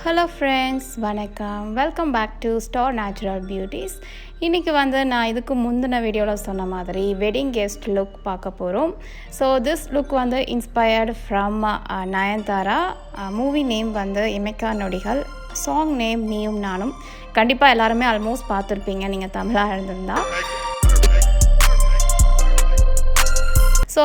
Hello friends, வணக்கம். Welcome back to star natural beauties. இன்றைக்கி நான் இதுக்கு முந்தின வீடியோவில் சொன்ன மாதிரி வெட்டிங் கெஸ்ட் லுக் பார்க்க போகிறோம். So this look inspired from Nayanthara. Movie name Imaikkaa Nodigal. Song name நீயும் நானும். கண்டிப்பாக எல்லாருமே ஆல்மோஸ்ட் பார்த்துருப்பீங்க நீங்கள் தமிழாக இருந்திருந்தால். ஸோ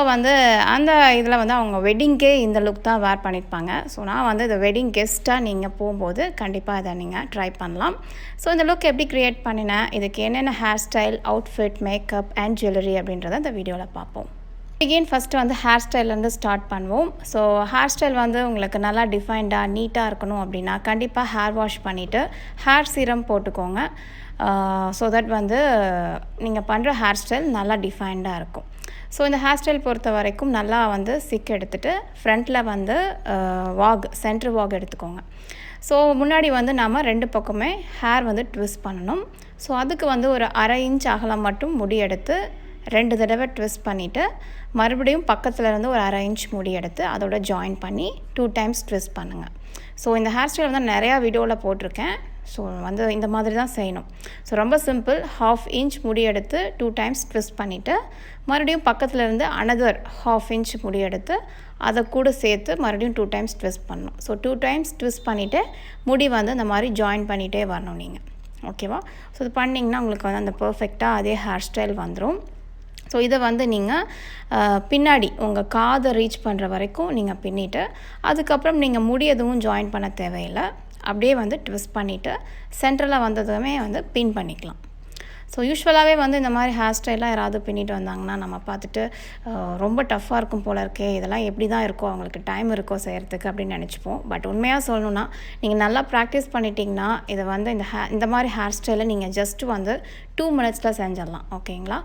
அந்த இதில் அவங்க வெட்டிங்க்கே இந்த லுக் தான் வேர் பண்ணியிருப்பாங்க. ஸோ நான் இந்த வெட்டிங் கெஸ்ட்டாக நீங்கள் போகும்போது கண்டிப்பாக இதை நீங்கள் ட்ரை பண்ணலாம். ஸோ இந்த லுக் எப்படி க்ரியேட் பண்ணினேன், இதுக்கு என்னென்ன hair style, outfit, makeup and jewellery அப்படின்றத இந்த வீடியோவில் பார்ப்போம். ஃபஸ்ட்டு ஹேர் ஸ்டைல்லேருந்து ஸ்டார்ட் பண்ணுவோம். ஸோ ஹேர் ஸ்டைல் உங்களுக்கு நல்லா டிஃபைன்டாக நீட்டாக இருக்கணும் அப்படின்னா கண்டிப்பாக ஹேர் வாஷ் பண்ணிவிட்டு ஹேர் சீரம் போட்டுக்கோங்க. ஸோ தட் நீங்கள் பண்ணுற ஹேர் ஸ்டைல் நல்லா டிஃபைன்டாக இருக்கும். ஸோ இந்த ஹேர் ஸ்டைல் பொறுத்த வரைக்கும் நல்லா சிக் எடுத்துகிட்டு ஃப்ரண்ட்டில் சென்ட்ரு வாக் எடுத்துக்கோங்க. ஸோ முன்னாடி நாம் ரெண்டு பக்கமே ஹேர் ட்விஸ்ட் பண்ணணும். ஸோ அதுக்கு ஒரு அரை இன்ச் அகலம் மட்டும் முடி எடுத்து 2 தடவை ட்விஸ்ட் பண்ணிவிட்டு மறுபடியும் பக்கத்தில் இருந்து ஒரு அரை இன்ச் முடி எடுத்து அதோட ஜாயின் பண்ணி 2 டைம்ஸ் ட்விஸ்ட் பண்ணுங்கள். ஸோ இந்த ஹேர் ஸ்டைல் நிறையா வீடியோவில் போட்டிருக்கேன். ஸோ இந்த மாதிரி தான் செய்யணும். ஸோ ரொம்ப சிம்பிள். 1/2 இன்ச் முடி எடுத்து 2 டைம்ஸ் ட்விஸ்ட் பண்ணிவிட்டு மறுபடியும் பக்கத்தில் இருந்து another 1/2 இன்ச் முடி எடுத்து அதை கூட சேர்த்து மறுபடியும் 2 டைம்ஸ் ட்விஸ்ட் பண்ணணும். ஸோ 2 டைம்ஸ் ட்விஸ்ட் பண்ணிவிட்டு முடி இந்த மாதிரி ஜாயின் பண்ணிகிட்டே வரணும் நீங்கள். ஓகேவா? ஸோ இது பண்ணிங்கன்னா உங்களுக்கு அந்த பர்ஃபெக்டாக அதே ஹேர் ஸ்டைல் வந்துடும். ஸோ இதை நீங்கள் பின்னாடி உங்கள் காதை ரீச் பண்ணுற வரைக்கும் நீங்கள் பின்னிட்டு அதுக்கப்புறம் நீங்கள் முடி எதுவும் ஜாயின் பண்ண தேவையில்லை. அப்படியே ட்விஸ்ட் பண்ணிவிட்டு சென்டரில் வந்ததுமே பின் பண்ணிக்கலாம். ஸோ யூஸ்வலாகவே இந்த மாதிரி ஹேர் ஸ்டைலாக யாராவது பின்னிட்டு வந்தாங்கன்னா நம்ம பார்த்துட்டு ரொம்ப டஃப்பாக இருக்கும் போல இருக்கே, இதெல்லாம் எப்படி தான் இருக்கோ, அவங்களுக்கு டைம் இருக்கோ செய்கிறதுக்கு அப்படின்னு நினச்சிப்போம். பட் உண்மையாக சொல்லணுன்னா நீங்கள் நல்லா ப்ராக்டிஸ் பண்ணிட்டீங்கன்னா இதை இந்த மாதிரி ஹேர் ஸ்டைலை நீங்கள் ஜஸ்ட்டு 2 மினிட்ஸில் செஞ்சிடலாம். ஓகேங்களா?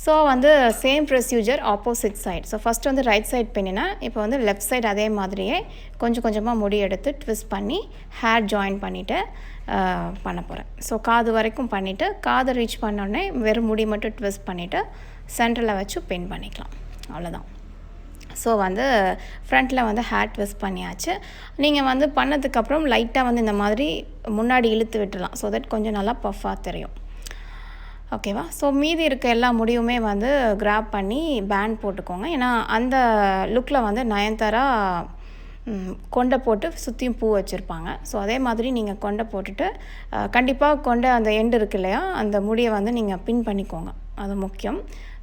So same procedure opposite side. So first right side பின்னினேன். இப்போ லெஃப்ட் சைட் அதே மாதிரியே கொஞ்சம் கொஞ்சமாக முடி எடுத்து ட்விஸ்ட் பண்ணி ஹேர் ஜாயின் பண்ணிவிட்டு பண்ண போகிறேன். ஸோ காது வரைக்கும் பண்ணிவிட்டு காதை ரீச் பண்ணோடனே வெறும் முடி மட்டும் ட்விஸ்ட் பண்ணிவிட்டு சென்டரில் வச்சு பின் பண்ணிக்கலாம். அவ்வளோதான். ஸோ ஃப்ரண்ட்டில் ஹேர் ட்விஸ்ட் பண்ணியாச்சு. நீங்கள் பண்ணதுக்கப்புறம் லைட்டாக இந்த மாதிரி முன்னாடி இழுத்து விட்டுலாம். ஸோ தட் கொஞ்சம் நல்லா பஃப்பாக தெரியும். ஓகேவா? ஸோ மீதி இருக்க எல்லா முடிவுமே கிராப் பண்ணி பேண்ட் போட்டுக்கோங்க. ஏன்னா அந்த லுக்கில் நயன்தாரா கொண்டை போட்டு சுற்றியும் பூ வச்சுருப்பாங்க. ஸோ அதே மாதிரி நீங்கள் கொண்டை போட்டுட்டு கண்டிப்பாக கொண்டை அந்த எண்டு இருக்கு இல்லையா, அந்த முடியை நீங்கள் பின் பண்ணிக்கோங்க. அது முக்கியம்.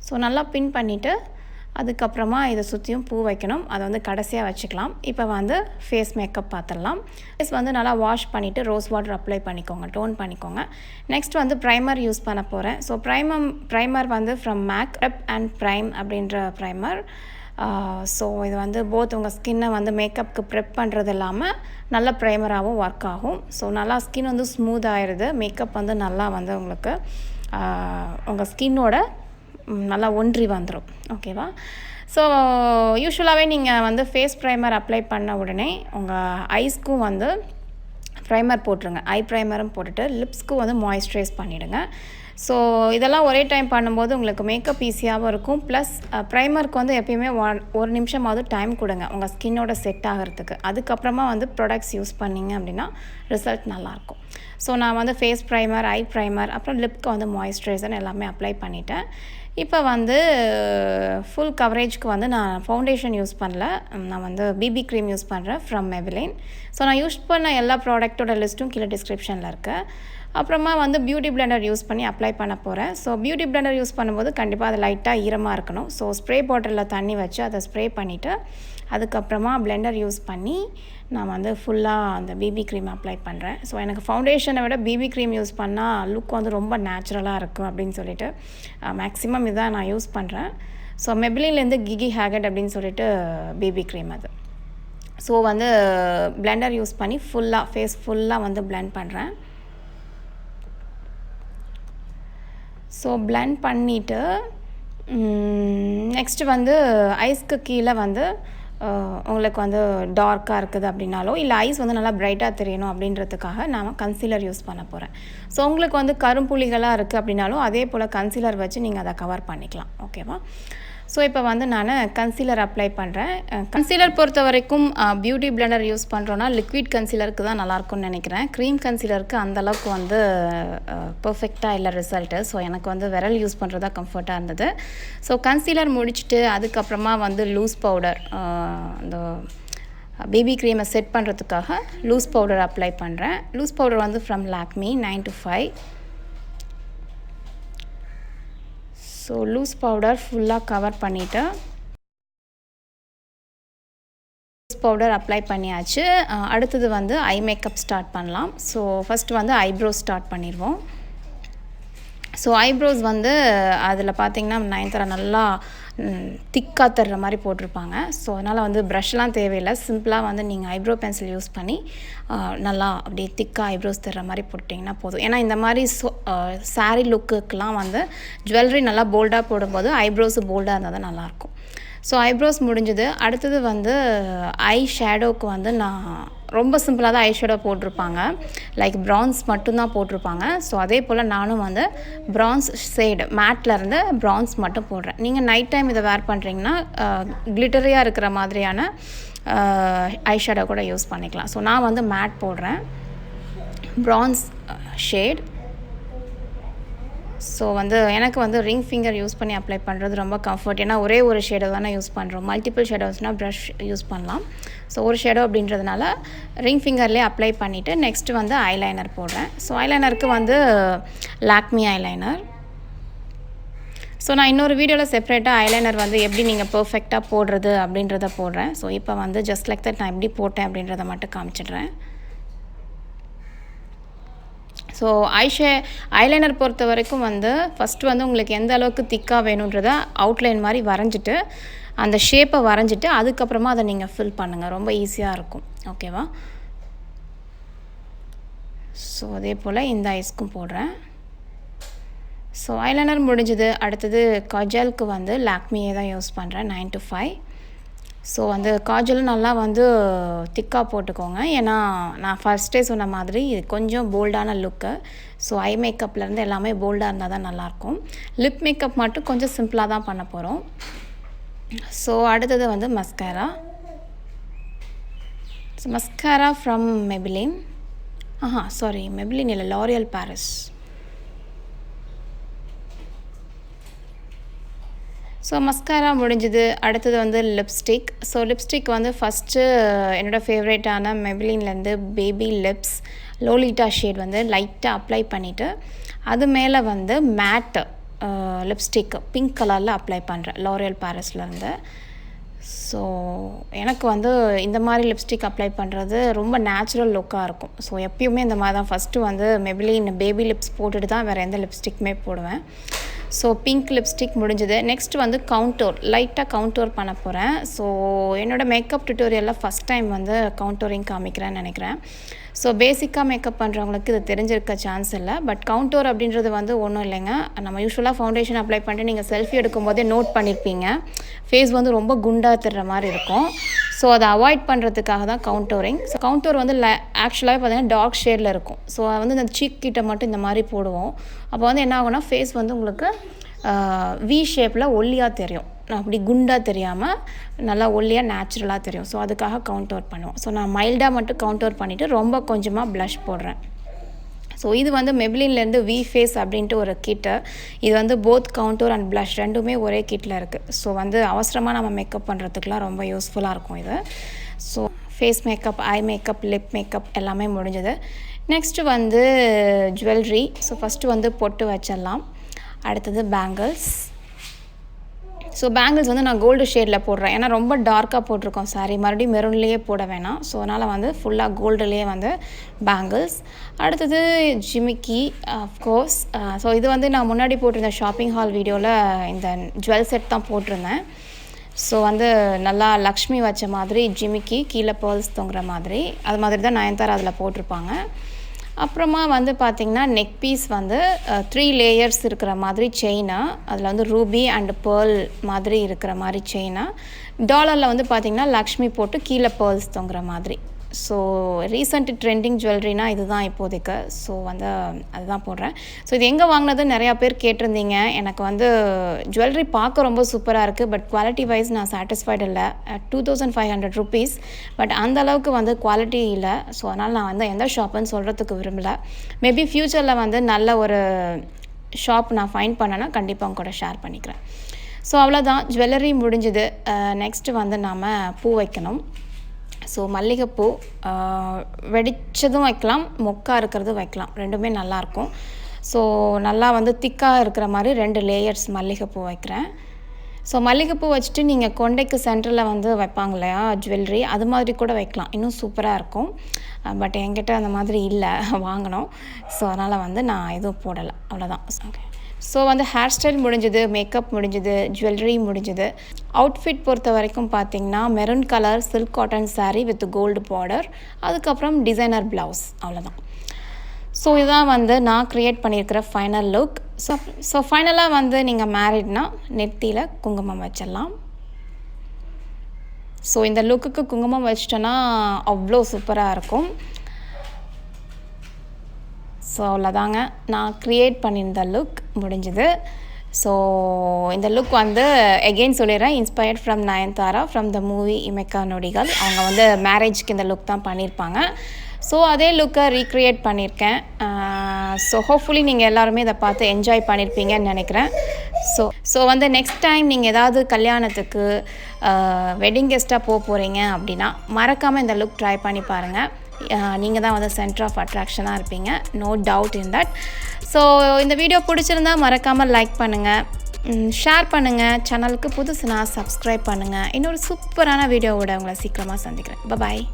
ஸோ நல்லா பின் பண்ணிவிட்டு அதுக்கப்புறமா இதை சுற்றியும் பூ வைக்கணும். அதை கடைசியாக வச்சுக்கலாம். இப்போ ஃபேஸ் மேக்கப் பார்த்துடலாம். ஃபேஸ் நல்லா வாஷ் பண்ணிவிட்டு ரோஸ் வாட்டர் அப்ளை பண்ணிக்கோங்க, டோன் பண்ணிக்கோங்க. நெக்ஸ்ட் ப்ரைமர் யூஸ் பண்ண போகிறேன். So primer from MAC prep and prime அப்படின்ற ப்ரைமர். ஸோ இது போத் உங்கள் ஸ்கின்னை மேக்கப்புக்கு ப்ரெப் பண்ணுறது இல்லாமல் நல்ல ப்ரைமராகவும் ஒர்க் ஆகும். ஸோ நல்லா ஸ்கின் ஸ்மூத் ஆகிடுது. மேக்கப் நல்லா உங்களுக்கு உங்கள் ஸ்கின்னோட நல்லா ஒன்றி வந்துடும். ஓகேவா? ஸோ யூஸ்வலாகவே நீங்கள் ஃபேஸ் ப்ரைமர் அப்ளை பண்ண உடனே உங்கள் ஐஸ்க்கும் ப்ரைமர் போட்டுருங்க. ஐ ப்ரைமரும் போட்டுட்டு லிப்ஸ்க்கும் மாய்ஸ்சரைஸ் பண்ணிவிடுங்க. ஸோ இதெல்லாம் ஒரே டைம் பண்ணும்போது உங்களுக்கு மேக்கப் ஈஸியாகவும் இருக்கும். ப்ளஸ் ப்ரைமருக்கு எப்பயுமே 1 நிமிஷமாவது டைம் கொடுங்க உங்கள் ஸ்கின்னோட செட் ஆகிறதுக்கு. அதுக்கப்புறமா ப்ராடக்ட்ஸ் யூஸ் பண்ணிங்க அப்படின்னா ரிசல்ட் நல்லாயிருக்கும். ஸோ நான் ஃபேஸ் ப்ரைமர், ஐ ப்ரைமர், அப்புறம் லிப்க்கு மாய்ஸ்சரைசர் எல்லாமே அப்ளை பண்ணிட்டேன். இப்போ ஃபுல் கவரேஜ்க்கு நான் ஃபவுண்டேஷன் யூஸ் பண்ணல. நான் பிபி க்ரீம் யூஸ் பண்ணுறேன் ஃப்ரம் மெபிலின். ஸோ நான் யூஸ் பண்ண எல்லா ப்ராடக்ட்டோட லிஸ்ட்டும் கீழே டிஸ்கிரிப்ஷனில் இருக்குது. அப்புறமா பியூட்டி பிளெண்டர் யூஸ் பண்ணி அப்ளை பண்ண போகிறேன். ஸோ பியூட்டி பிளெண்டர் யூஸ் பண்ணும்போது கண்டிப்பாக அது லைட்டாக ஈரமாக இருக்கணும். ஸோ ஸ்ப்ரே பாட்டிலில் தண்ணி வச்சு அதை ஸ்ப்ரே பண்ணிவிட்டு அதுக்கப்புறமா பிளெண்டர் யூஸ் பண்ணி நான் ஃபுல்லாக அந்த பிபி க்ரீம் அப்ளை பண்ணுறேன். ஸோ எனக்கு ஃபவுண்டேஷனை விட பிபி க்ரீம் யூஸ் பண்ணால் லுக் ரொம்ப நேச்சுரலாக இருக்கும் அப்படின்னு சொல்லிட்டு மேக்ஸிமம் இதான் நான் யூஸ் பண்ணுறேன். ஸோ மெபிலின்லேருந்து கிகி ஹேகட் அப்படின்னு சொல்லிட்டு பிபி க்ரீம் அது. ஸோ பிளெண்டர் யூஸ் பண்ணி ஃபுல்லாக ஃபேஸ் ஃபுல்லாக பிளெண்ட் பண்ணுறேன். ஸோ பிளெண்ட் பண்ணிவிட்டு நெக்ஸ்ட்டு ஐஸ்க்கு கீழே உங்களுக்கு வந்து டார்க்காக இருக்குது அப்படின்னாலோ இல்லை ஐஸ் வந்து நல்லா பிரைட்டாக தெரியணும் அப்படின்றதுக்காக நான் கன்சீலர் யூஸ் பண்ண போகிறேன். ஸோ உங்களுக்கு வந்து கரும்புள்ளிகளாக இருக்குது அப்படின்னாலும் அதே போல் கன்சீலர் வச்சு நீங்கள் அதை கவர் பண்ணிக்கலாம். ஓகேவா? ஸோ இப்போ வந்து நான் கன்சீலர் அப்ளை பண்ணுறேன். கன்சீலர் பொறுத்த வரைக்கும் பியூட்டி பிளெண்டர் யூஸ் பண்ணுறோன்னா லிக்விட் கன்சீலருக்கு தான் நல்லாயிருக்கும்னு நினைக்கிறேன். க்ரீம் கன்சீலருக்கு அந்தளவுக்கு வந்து பர்ஃபெக்டாக இல்லை ரிசல்ட்டு. ஸோ எனக்கு வந்து விரல் யூஸ் பண்ணுறது தான் கம்ஃபர்ட்டாக இருந்தது. ஸோ கன்சீலர் முடிச்சுட்டு அதுக்கப்புறமா வந்து லூஸ் பவுடர், அந்த பேபி க்ரீமை செட் பண்ணுறதுக்காக லூஸ் பவுடர் அப்ளை பண்ணுறேன். லூஸ் பவுடர் வந்து from Lakme 925. So loose powder ஃபுல்லாக கவர் பண்ணிவிட்டு லூஸ் பவுடர் அப்ளை பண்ணியாச்சு. அடுத்தது வந்து ஐ மேக்கப் ஸ்டார்ட் பண்ணலாம். ஸோ ஃபஸ்ட்டு வந்து ஐப்ரோஸ் ஸ்டார்ட் பண்ணிடுவோம். ஸோ ஐப்ரோஸ் வந்து அதில் பார்த்திங்கன்னா நயன்தாரா நல்லா திக்காக தர்ற மாதிரி போட்டிருப்பாங்க. ஸோ அதனால் வந்து ப்ரஷ்லாம் தேவையில்லை. சிம்பிளாக வந்து நீங்கள் ஐப்ரோ பென்சில் யூஸ் பண்ணி நல்லா அப்படியே திக்காக ஐப்ரோஸ் தர்ற மாதிரி போட்டிங்கன்னா போதும். ஏன்னா இந்த மாதிரி சாரீ லுக்குக்கெலாம் வந்து ஜுவல்லரி நல்லா போல்டாக போடும்போது ஐப்ரோஸு போல்டாக இருந்தால் தான் நல்லாயிருக்கும். ஸோ ஐப்ரோஸ் முடிஞ்சது. அடுத்தது வந்து ஐ ஷேடோவுக்கு வந்து நான் ரொம்ப சிம்பிளாக தான் ஐ ஷேடோ போட்டிருப்பாங்க. லைக் ப்ரான்ஸ் மட்டும்தான் போட்டிருப்பாங்க. ஸோ அதே போல் நானும் வந்து ப்ரான்ஸ் ஷேடு மேட்லேருந்து ப்ரான்ஸ் மட்டும் போடுறேன். நீங்கள் நைட் டைம் இதை வேர் பண்ணுறீங்கன்னா கிளிட்டரியாக இருக்கிற மாதிரியான ஐ ஷேடோ கூட யூஸ் பண்ணிக்கலாம். ஸோ நான் வந்து மேட் போடுறேன், ப்ரான்ஸ் ஷேட். ஸோ வந்து எனக்கு வந்து ரிங் ஃபிங்கர் யூஸ் பண்ணி அப்ளை பண்ணுறது ரொம்ப கம்ஃபர்ட். ஏன்னா ஒரே ஒரு ஷேடோ தானே யூஸ் பண்ணுறோம். மல்டிபிள் ஷேடோஸ்னால் ப்ரஷ் யூஸ் பண்ணலாம். ஸோ ஒரு ஷேடோ அப்படின்றதுனால ரிங் ஃபிங்கர்லேயே அப்ளை பண்ணிவிட்டு நெக்ஸ்ட்டு வந்து ஐலைனர் போடுறேன். ஸோ ஐலைனருக்கு வந்து லாக்மி ஐலைனர். ஸோ நான் இன்னொரு வீடியோவில் செப்பரேட்டாக ஐலைனர் வந்து எப்படி நீங்கள் பர்ஃபெக்டாக போடுறது அப்படின்றத போடுறேன். ஸோ இப்போ வந்து ஜஸ்ட் லைக் தட் நான் எப்படி போட்டேன் அப்படின்றத மட்டும் காமிச்சிடுறேன். ஸோ ஐலைனர் பொறுத்த வரைக்கும் வந்து ஃபஸ்ட்டு வந்து உங்களுக்கு எந்த அளவுக்கு திக்காக வேணுன்றத அவுட்லைன் மாதிரி வரைஞ்சிட்டு அந்த ஷேப்பை வரைஞ்சிட்டு அதுக்கப்புறமா அதை நீங்கள் ஃபில் பண்ணுங்கள். ரொம்ப ஈஸியாக இருக்கும். ஓகேவா? ஸோ அதே போல் இந்த ஐஸ்க்கும் போடுறேன். ஸோ ஐலைனர் முடிஞ்சது. அடுத்தது காஜலுக்கு வந்து லாக்மியே தான் யூஸ் பண்ணுறேன் 925. ஸோ வந்து காஜலும் நல்லா வந்து திக்காக போட்டுக்கோங்க. ஏன்னா நான் ஃபஸ்ட்டே சொன்ன மாதிரி இது கொஞ்சம் போல்டான லுக்கு. ஸோ ஐ மேக்கப்லேருந்து எல்லாமே போல்டாக இருந்தால் தான் நல்லாயிருக்கும். லிப் மேக்கப் மட்டும் கொஞ்சம் சிம்பிளாக தான் பண்ண போகிறோம். ஸோ அடுத்தது வந்து mascara. So mascara from Maybelline. Sorry, Maybelline இல்லை, லாரியல் பாரிஸ். ஸோ மஸ்காரா முடிஞ்சது. அடுத்தது வந்து லிப்ஸ்டிக். ஸோ லிப்ஸ்டிக் வந்து ஃபஸ்ட்டு என்னோடய ஃபேவரேட்டான மெபிலின்லேருந்து பேபி லிப்ஸ் லோலிட்டா ஷேட் வந்து லைட்டாக அப்ளை பண்ணிவிட்டு அது மேலே வந்து மேட்டு லிப்ஸ்டிக் பிங்க் கலரில் அப்ளை பண்ணுறேன் லாரியல் பாரிஸ்லேருந்து. ஸோ எனக்கு வந்து இந்த மாதிரி லிப்ஸ்டிக் அப்ளை பண்ணுறது ரொம்ப நேச்சுரல் லுக்காக இருக்கும். ஸோ எப்பயுமே இந்த மாதிரி தான் ஃபஸ்ட்டு வந்து மெபிலின் பேபி லிப்ஸ் போட்டுட்டு தான் வேறு எந்த லிப்ஸ்டிக்குமே போடுவேன். ஸோ பிங்க் லிப்ஸ்டிக் முடிஞ்சது. நெக்ஸ்ட் வந்து கவுண்டோர், லைட்டாக கவுண்டோர் பண்ண போகிறேன். ஸோ என்னோடய மேக்கப் டியூட்டோரியலில் ஃபஸ்ட் டைம் வந்து கவுண்டோரிங் காமிக்கிறேன்னு நினைக்கிறேன். ஸோ பேசிக்காக மேக்கப் பண்ணுறவங்களுக்கு இது தெரிஞ்சிருக்க சான்ஸ் இல்லை. பட் கவுண்டோர் அப்படின்றது வந்து ஒன்றும் இல்லைங்க. நம்ம யூஸ்வலாக ஃபவுண்டேஷன் அப்ளை பண்ணிட்டு நீங்கள் செல்ஃபி எடுக்கும்போதே நோட் பண்ணியிருப்பீங்க ஃபேஸ் வந்து ரொம்ப குண்டாக தர்ற மாதிரி இருக்கும். ஸோ அதை அவாய்ட் பண்ணுறதுக்காக தான் கவுண்டோரிங். ஸோ கவுண்டோர் வந்து ஆக்சுவலாகவே பார்த்தீங்கன்னா டார்க் ஷேடில் இருக்கும். ஸோ வந்து இந்த சீக் கிட்ட மட்டும் இந்த மாதிரி போடுவோம். அப்போ வந்து என்ன ஆகும்னா ஃபேஸ் வந்து உங்களுக்கு வி ஷேப்பில் ஒல்லியாக தெரியும். அப்படி குண்டாக தெரியாமல் நல்லா ஒல்லியாக நேச்சுரலாக தெரியும். ஸோ அதுக்காக கவுண்டோர் பண்ணுவோம். ஸோ நான் மைல்டாக மட்டும் கவுண்டோர் பண்ணிவிட்டு ரொம்ப கொஞ்சமாக ப்ளஷ் போடுறேன். ஸோ இது வந்து மெபிலின்லேருந்து வி ஃபேஸ் அப்படின்ட்டு ஒரு கிட்டு. இது வந்து போத் கவுண்டோர் அண்ட் ப்ளஷ் ரெண்டுமே ஒரே கிட்டில் இருக்குது. ஸோ வந்து அவசரமாக நம்ம மேக்கப் பண்ணுறதுக்குலாம் ரொம்ப யூஸ்ஃபுல்லாக இருக்கும் இது. So face makeup, eye makeup, lip makeup எல்லாமே முடிஞ்சது. நெக்ஸ்ட்டு வந்து ஜுவல்லரி. ஸோ ஃபஸ்ட்டு வந்து பொட்டு வச்சிடலாம். அடுத்தது பேங்கிள்ஸ். ஸோ பேங்கிள்ஸ் வந்து நான் கோல்டு ஷேடில் போடுறேன். ஏன்னா ரொம்ப டார்க்காக போட்டிருக்கோம் சாரி, மறுபடியும் மெரூன்லேயே போட வேணாம். ஸோ அதனால் வந்து ஃபுல்லாக கோல்டுலேயே வந்து பேங்கிள்ஸ். அடுத்தது ஜிமிக்கி அஃப்கோர்ஸ். ஸோ இது வந்து நான் முன்னாடி போட்டிருந்த ஷாப்பிங் ஹால் வீடியோவில் இந்த ஜுவல் செட் தான் போட்டிருந்தேன். ஸோ வந்து நல்லா லக்ஷ்மி வச்ச மாதிரி ஜிமிக்கி, கீழே பேர்ல்ஸ் தொங்குற மாதிரி, அது மாதிரி தான் நயன்தாரா அதில் போட்டிருப்பாங்க. அப்புறமா வந்து பார்த்திங்கன்னா நெக் பீஸ் வந்து 3 லேயர்ஸ் இருக்கிற மாதிரி செயினா, அதில் வந்து ரூபி அண்ட் பேர்ல் மாதிரி இருக்கிற மாதிரி செயினா, டாலரில் வந்து பார்த்திங்கன்னா லக்ஷ்மி போட்டு கீழே பேர்ல்ஸ் தொங்குற மாதிரி. ஸோ ரீசெண்ட் ட்ரெண்டிங் ஜுவல்லரினா இதுதான் இப்போதைக்கு. ஸோ வந்து அதுதான் போடுறேன். ஸோ இது எங்கே வாங்கினது நிறையா பேர் கேட்டிருந்தீங்க. எனக்கு வந்து ஜுவல்லரி பார்க்க ரொம்ப சூப்பராக இருக்குது. பட் குவாலிட்டி வைஸ் நான் சாட்டிஸ்ஃபைடு இல்லை. 2500 ருபீஸ். பட் அந்த அளவுக்கு வந்து குவாலிட்டி இல்லை. ஸோ அதனால் நான் வந்து எந்த ஷாப்புன்னு சொல்கிறதுக்கு விரும்பலை. மேபி ஃப்யூச்சரில் வந்து நல்ல ஒரு ஷாப் நான் ஃபைண்ட் பண்ணேன்னா கண்டிப்பாக அவங்க கூட ஷேர் பண்ணிக்கிறேன். ஸோ அவ்வளோதான், ஜுவல்லரி முடிஞ்சுது. நெக்ஸ்ட்டு வந்து நாம் பூ வைக்கணும். ஸோ மல்லிகைப்பூ வெடித்ததும் வைக்கலாம், மொக்காக இருக்கிறதும் வைக்கலாம், ரெண்டுமே நல்லாயிருக்கும். ஸோ நல்லா வந்து திக்காக இருக்கிற மாதிரி 2 லேயர்ஸ் மல்லிகைப்பூ வைக்கிறேன். ஸோ மல்லிகைப்பூ வச்சுட்டு நீங்கள் கொண்டைக்கு சென்டரில் வந்து வைப்பாங்க இல்லையா ஜுவல்லரி, அது மாதிரி கூட வைக்கலாம், இன்னும் சூப்பராக இருக்கும். பட் என்கிட்ட அந்த மாதிரி இல்லை, வாங்கினோம். ஸோ அதனால் வந்து நான் எதுவும் போடலை, அவ்வளோதான். ஓகே. ஸோ வந்து ஹேர் ஸ்டைல் முடிஞ்சுது, மேக்கப் முடிஞ்சுது, ஜுவல்லரி முடிஞ்சுது. அவுட்ஃபிட் பொறுத்த வரைக்கும் பார்த்திங்கன்னா maroon colour silk cotton sari with gold border, அதுக்கப்புறம் டிசைனர் ப்ளவுஸ், அவ்வளோதான். ஸோ இதுதான் வந்து நான் க்ரியேட் பண்ணியிருக்கிற ஃபைனல் லுக். ஸோ ஃபைனலாக வந்து நீங்கள் மேரிட்னா நெத்தியில் குங்குமம் வச்சிடலாம். ஸோ இந்த லுக்குக்கு குங்குமம் வச்சிட்டோன்னா அவ்வளோ சூப்பராக இருக்கும். ஸோ அவ்வளோதாங்க, நான் க்ரியேட் பண்ணியிருந்த லுக் முடிஞ்சுது. ஸோ இந்த லுக் வந்து எகெயின் சொல்லிடுறேன், inspired from Nayanthara from the movie Imaikkaa நொடிகள். அவங்க வந்து மேரேஜ்க்கு இந்த லுக் தான் பண்ணியிருப்பாங்க. ஸோ அதே லுக்கை ரீக்ரியேட் பண்ணியிருக்கேன். ஸோ ஹோப்ஃபுல்லி நீங்கள் எல்லாருமே இதை பார்த்து என்ஜாய் பண்ணியிருப்பீங்கன்னு நினைக்கிறேன். ஸோ வந்து நெக்ஸ்ட் டைம் நீங்கள் ஏதாவது கல்யாணத்துக்கு வெட்டிங் கெஸ்ட்டாக போகிறீங்க அப்படின்னா மறக்காமல் இந்த லுக் ட்ரை பண்ணி பாருங்கள். நீங்கள் தான் வந்து சென்டர் ஆஃப் அட்ராக்ஷனாக இருப்பீங்க, no doubt in that. So இந்த வீடியோ பிடிச்சிருந்தா மறக்காமல் லைக் பண்ணுங்கள், ஷேர் பண்ணுங்கள், சேனலுக்கு புதுசுனா சப்ஸ்கிரைப் பண்ணுங்கள். இன்னொரு சூப்பரான வீடியோவோட உங்களை சீக்கிரமாக சந்திக்கிறேன். பாய்.